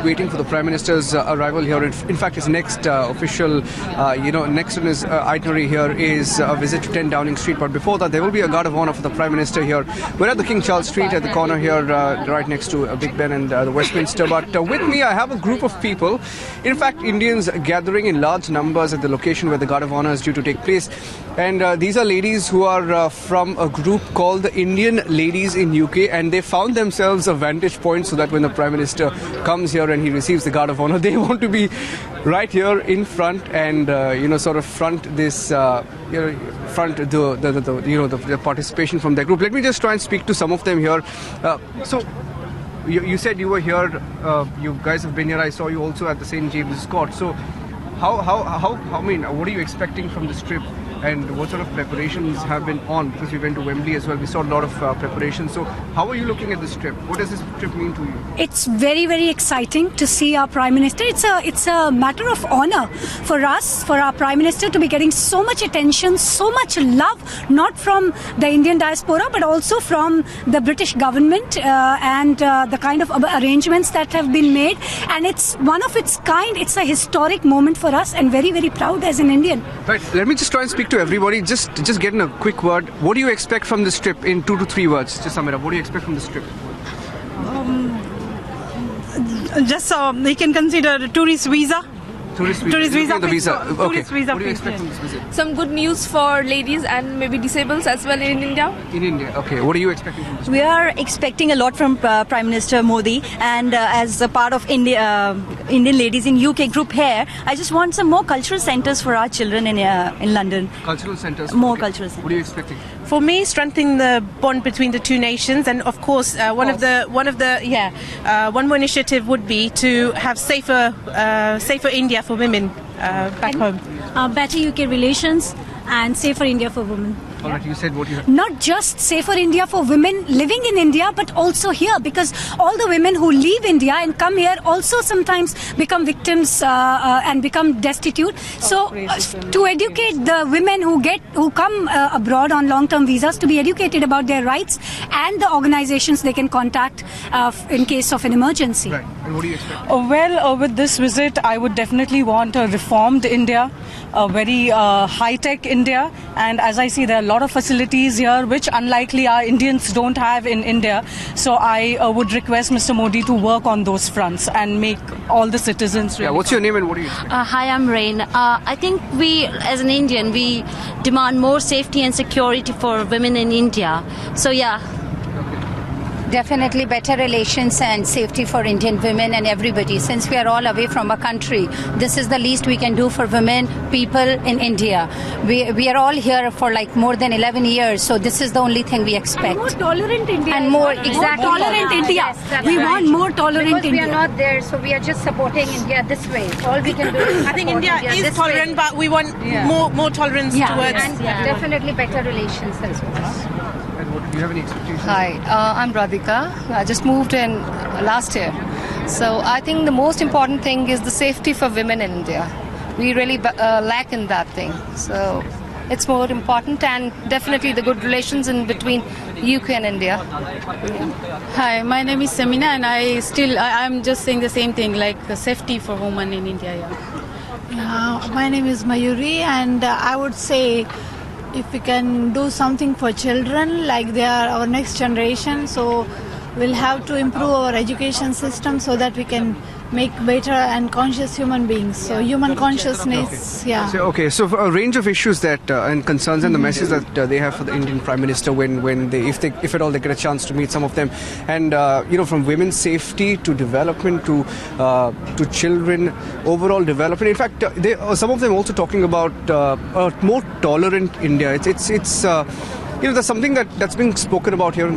waiting for the Prime Minister's arrival here. In fact, his next official, next on his itinerary here is a visit to 10 Downing Street. But before that, there will be a guard of honor for the Prime Minister here. We're at the King Charles Street at the corner here, right next to Big Ben and the Westminster. But with me, I have a group of people. In fact, Indians gathering in large numbers at the location where the guard of honor is due to take place. And these are ladies who are from a group called the Indian Ladies in UK, and they found themselves a vantage point so that when the Prime Minister comes here and he receives the guard of honor, they want to be right here in front and sort of front this front the participation from their group. Let me just try and speak to some of them here. So you said you were here. You guys have been here. I saw you also at the St. James' Court. So what are you expecting from this trip? And what sort of preparations have been on? Because we went to Wembley as well. We saw a lot of preparations. So how are you looking at this trip? What does this trip mean to you? It's very, very exciting to see our Prime Minister. It's a matter of honor for us, for our Prime Minister to be getting so much attention, so much love, not from the Indian diaspora, but also from the British government and the kind of arrangements that have been made. And it's one of its kind. It's a historic moment for us and very, very proud as an Indian. Right. Let me just try and speak to everybody. Just get in a quick word. What do you expect from this trip in 2 to 3 words? Just sum it up. What do you expect from this trip? We can consider a tourist visa. Tourist visa. Okay. Tourist visa. What do you expect from this visit? Some good news for ladies and maybe disabled as well in India. In India. Okay. What are you expecting from this? We are expecting a lot from Prime Minister Modi, and as a part of Indian Ladies in UK group here, I just want some more cultural centres for our children in London. Cultural centres. More cultural centres. What are you expecting? For me, strengthening the bond between the two nations, and of course, one more initiative would be to have safer India for women back home. Better UK relations and safer India for women. All right, you said what you have. Not just safer India for women living in India, but also here, because all the women who leave India and come here also sometimes become victims and become destitute. So to educate the women who come abroad on long-term visas, to be educated about their rights and the organizations they can contact in case of an emergency. Right. And what do you expect? With this visit, I would definitely want a reformed India, a very high-tech India, and as I see, there are a lot of facilities here which unlikely our Indians don't have in India. So I would request Mr. Modi to work on those fronts and make all the citizens really. Yeah, what's your name and what do you expect? Hi, I'm Rain. I think we, as an Indian, we demand more safety and security for women in India. So yeah. Definitely better relations and safety for Indian women and everybody. Since we are all away from our country, this is the least we can do for women, people in India. We are all here for like more than 11 years, so this is the only thing we expect. More tolerant India. And more, exactly. More tolerant India. Yes, we want more tolerant because India. We are not there, so we are just supporting India this way. All we can do is I think India is tolerant, but we want more tolerance towards. And definitely better relations as well. And do you have any expectations? Hi, I'm Radhika. I just moved in last year. So I think the most important thing is the safety for women in India. We really lack in that thing. So it's more important, and definitely the good relations in between UK and India. Hi, my name is Samina, and I'm just saying the same thing, like safety for women in India. My name is Mayuri, and I would say if we can do something for children, like they are our next generation, so we'll have to improve our education system so that we can make better and conscious human beings. So human consciousness, yeah. So a range of issues that and concerns and the message that they have for the Indian Prime Minister when they if at all they get a chance to meet some of them, and from women's safety to development to children, overall development. In fact, some of them also talking about a more tolerant India. It's there's something that's being spoken about here.